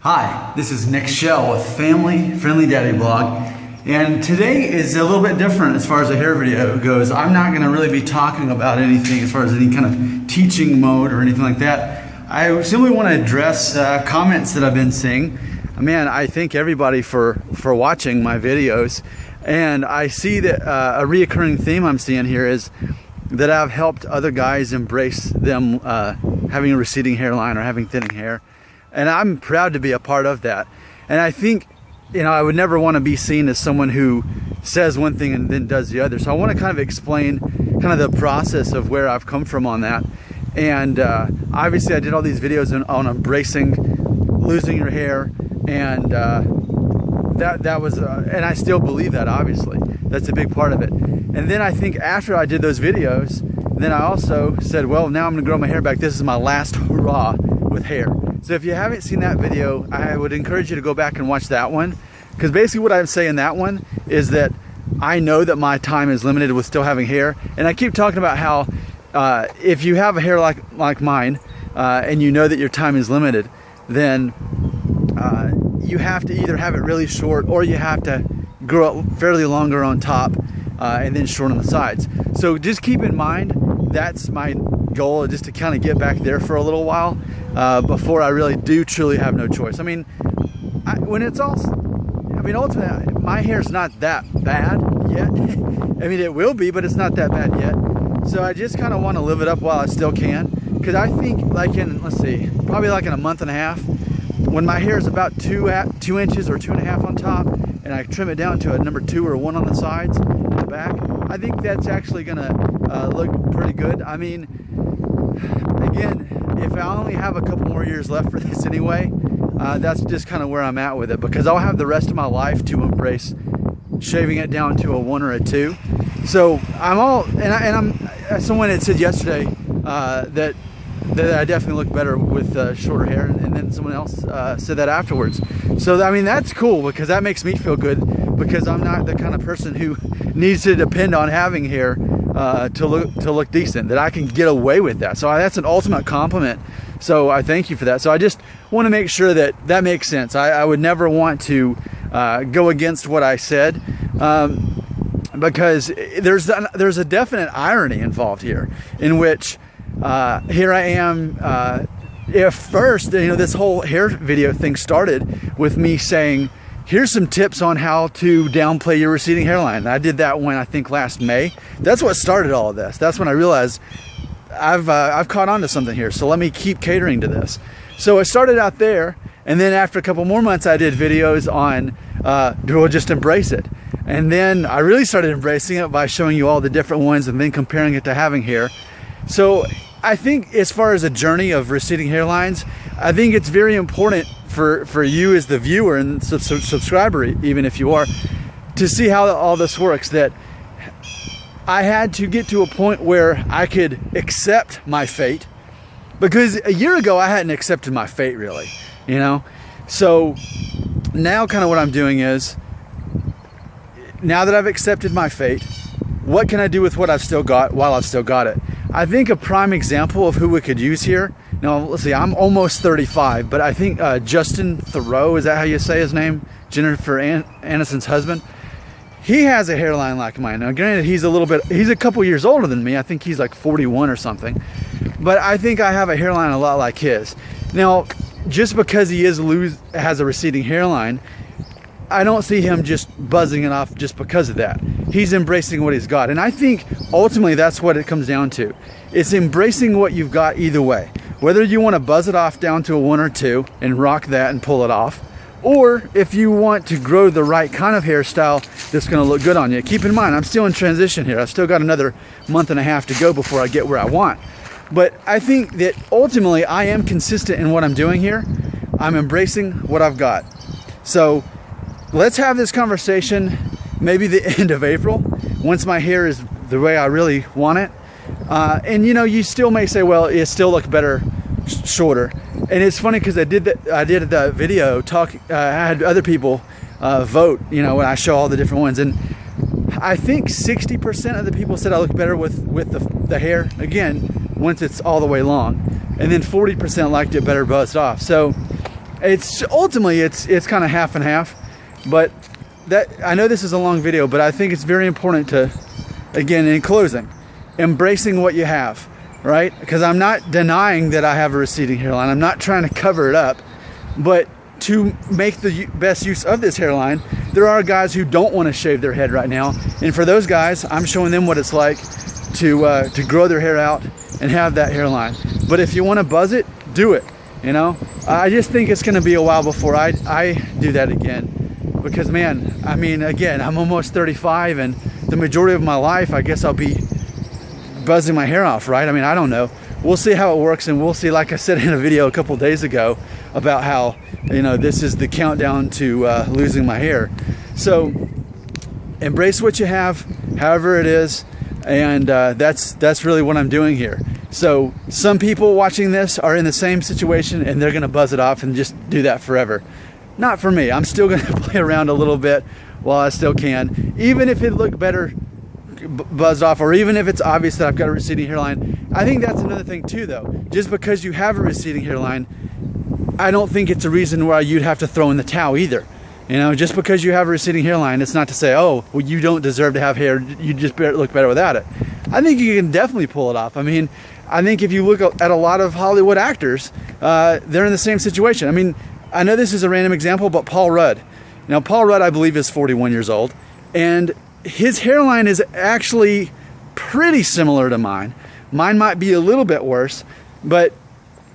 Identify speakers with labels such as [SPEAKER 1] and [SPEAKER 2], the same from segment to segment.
[SPEAKER 1] Hi, this is Nick Shell with Family Friendly Daddy Blog, and today is a little bit different as far as the hair video goes. I'm not going to really be talking about anything as far as any kind of teaching mode or anything like that. I simply want to address comments that I've been seeing. Man, I thank everybody for watching my videos, and I see that a reoccurring theme I'm seeing here is that I've helped other guys embrace them having a receding hairline or having thinning hair. And I'm proud to be a part of that. And I think, I would never want to be seen as someone who says one thing and then does the other. So I want to kind of explain kind of the process of where I've come from on that. And obviously I did all these videos on embracing losing your hair, and that was, and I still believe that, obviously. That's a big part of it. And then I think after I did those videos, then I also said, well, now I'm gonna grow my hair back. This is my last hurrah with hair. So if you haven't seen that video, I would encourage you to go back and watch that one, because basically what I'm saying in that one is that I know that my time is limited with still having hair, and I keep talking about how if you have a hair like mine, and you know that your time is limited, then you have to either have it really short or you have to grow up fairly longer on top and then short on the sides. So just keep in mind, that's my goal, just to kind of get back there for a little while before I really do truly have no choice. I mean, ultimately, my hair's not that bad yet. I mean, it will be, but it's not that bad yet. So I just kind of want to live it up while I still can, because I think probably like in a month and a half, when my hair is about 2 inches or 2.5 on top, and I trim it down to a number 2 or 1 on the sides and the back, I think that's actually gonna look pretty good. I mean, again, if I only have a couple more years left for this anyway, that's just kind of where I'm at with it, because I'll have the rest of my life to embrace shaving it down to a 1 or a 2. So someone had said yesterday that I definitely look better with shorter hair, and then someone else said that afterwards. So I mean, that's cool, because that makes me feel good, because I'm not the kind of person who needs to depend on having hair to look decent, that I can get away with that. So that's an ultimate compliment. So I thank you for that. So I just want to make sure that makes sense. I would never want to go against what I said, because there's a definite irony involved here, in which here I am. If first, this whole hair video thing started with me saying, here's some tips on how to downplay your receding hairline. I did that one, I think, last May. That's what started all of this. That's when I realized I've caught on to something here, so let me keep catering to this. So I started out there, and then after a couple more months I did videos on just embrace it. And then I really started embracing it by showing you all the different ones and then comparing it to having hair. So I think as far as a journey of receding hairlines, I think it's very important for you as the viewer and subscriber, even if you are, to see how all this works. That I had to get to a point where I could accept my fate, because a year ago I hadn't accepted my fate, really, So now kind of what I'm doing is, now that I've accepted my fate, what can I do with what I've still got while I've still got it? I think a prime example of who we could use here, now let's see, I'm almost 35, but I think Justin Thoreau, is that how you say his name? Jennifer Aniston's husband. He has a hairline like mine. Now granted, he's a couple years older than me. I think he's like 41 or something. But I think I have a hairline a lot like his. Now, just because he has a receding hairline, I don't see him just buzzing it off just because of that. He's embracing what he's got. And I think ultimately that's what it comes down to. It's embracing what you've got either way. Whether you want to buzz it off down to a 1 or 2 and rock that and pull it off, or if you want to grow the right kind of hairstyle that's going to look good on you. Keep in mind, I'm still in transition here. I've still got another month and a half to go before I get where I want. But I think that ultimately I am consistent in what I'm doing here. I'm embracing what I've got. So let's have this conversation maybe the end of April, once my hair is the way I really want it. And you still may say, well, it still looks better shorter. And it's funny, because I did the video I had other people vote, when I show all the different ones, and I think 60% of the people said I look better with the hair, again, once it's all the way long, and then 40% liked it better buzzed off. So it's ultimately it's kind of half and half. But that, I know this is a long video, but I think it's very important to, again, in closing, embracing what you have, right? Because I'm not denying that I have a receding hairline. I'm not trying to cover it up, but to make the best use of this hairline, there are guys who don't want to shave their head right now, and for those guys, I'm showing them what it's like to grow their hair out and have that hairline. But if you want to buzz it, do it. You know, I just think it's going to be a while before I do that again, because man, I mean, again, I'm almost 35, and the majority of my life, I guess I'll be buzzing my hair off, right? I mean, I don't know. We'll see how it works, and we'll see, like I said in a video a couple days ago, about how, you know, this is the countdown to losing my hair. So embrace what you have, however it is, and that's really what I'm doing here. So some people watching this are in the same situation, and they're gonna buzz it off and just do that forever. Not for me. I'm still gonna play around a little bit while I still can, even if it looked better buzzed off, or even if it's obvious that I've got a receding hairline. I think that's another thing too, though. Just because you have a receding hairline, I don't think it's a reason why you'd have to throw in the towel either. You know, just because you have a receding hairline, it's not to say, oh, well, you don't deserve to have hair, you just look better without it. I think you can definitely pull it off. I mean, I think if you look at a lot of Hollywood actors, they're in the same situation. I mean, I know this is a random example, but Paul Rudd. Now, Paul Rudd, I believe, is 41 years old, and his hairline is actually pretty similar to mine. Mine might be a little bit worse, but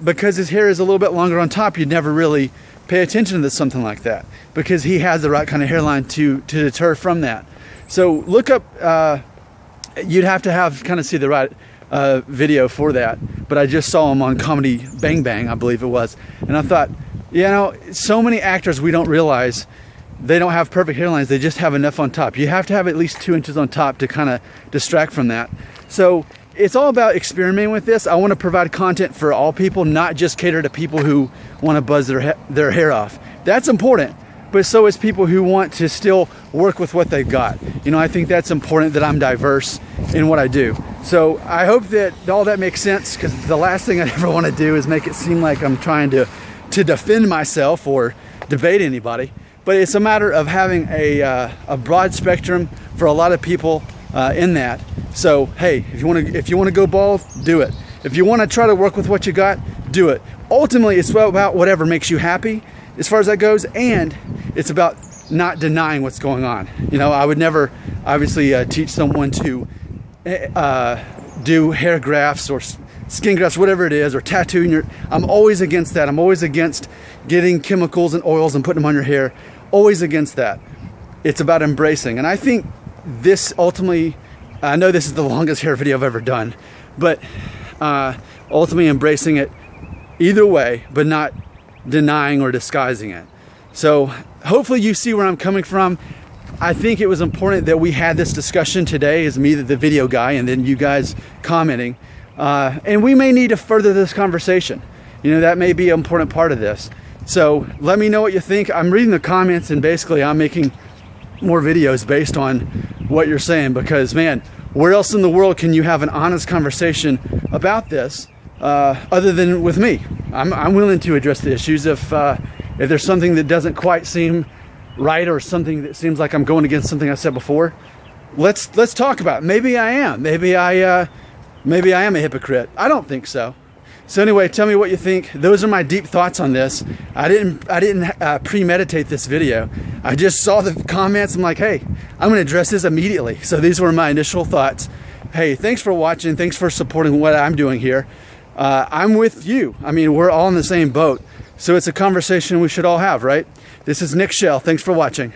[SPEAKER 1] because his hair is a little bit longer on top, you'd never really pay attention to something like that, because he has the right kind of hairline to deter from that. So look up, you'd have to kind of see the right video for that, but I just saw him on Comedy Bang Bang, I believe it was, and I thought, you know, so many actors, we don't realize they don't have perfect hairlines, they just have enough on top. You have to have at least 2 inches on top to kind of distract from that. So it's all about experimenting with this. I want to provide content for all people, not just cater to people who want to buzz their hair off. That's important, but so is people who want to still work with what they've got. You know, I think that's important that I'm diverse in what I do. So I hope that all that makes sense, because the last thing I ever want to do is make it seem like I'm trying to defend myself or debate anybody. But it's a matter of having a broad spectrum for a lot of people in that. So hey, if you want to go bald, do it. If you want to try to work with what you got, do it. Ultimately, it's about whatever makes you happy as far as that goes, and it's about not denying what's going on. You know, I would never obviously teach someone to do hair grafts or skin grafts, whatever it is, or tattooing your. I'm always against that. I'm always against getting chemicals and oils and putting them on your hair. Always against that. It's about embracing, and I think this ultimately, I know this is the longest hair video I've ever done, but ultimately embracing it either way, but not denying or disguising it. So hopefully you see where I'm coming from. I think it was important that we had this discussion today, as me, the video guy, and then you guys commenting. And we may need to further this conversation. You know, that may be an important part of this. So let me know what you think. I'm reading the comments, and basically I'm making more videos based on what you're saying, because man, where else in the world can you have an honest conversation about this other than with me? I'm willing to address the issues if there's something that doesn't quite seem right, or something that seems like I'm going against something I said before. Let's talk about it. Maybe I am. Maybe I am a hypocrite. I don't think so. So anyway, tell me what you think. Those are my deep thoughts on this. I didn't premeditate this video. I just saw the comments. I'm like, hey, I'm going to address this immediately. So these were my initial thoughts. Hey, thanks for watching. Thanks for supporting what I'm doing here. I'm with you. I mean, we're all in the same boat. So it's a conversation we should all have, right? This is Nick Shell. Thanks for watching.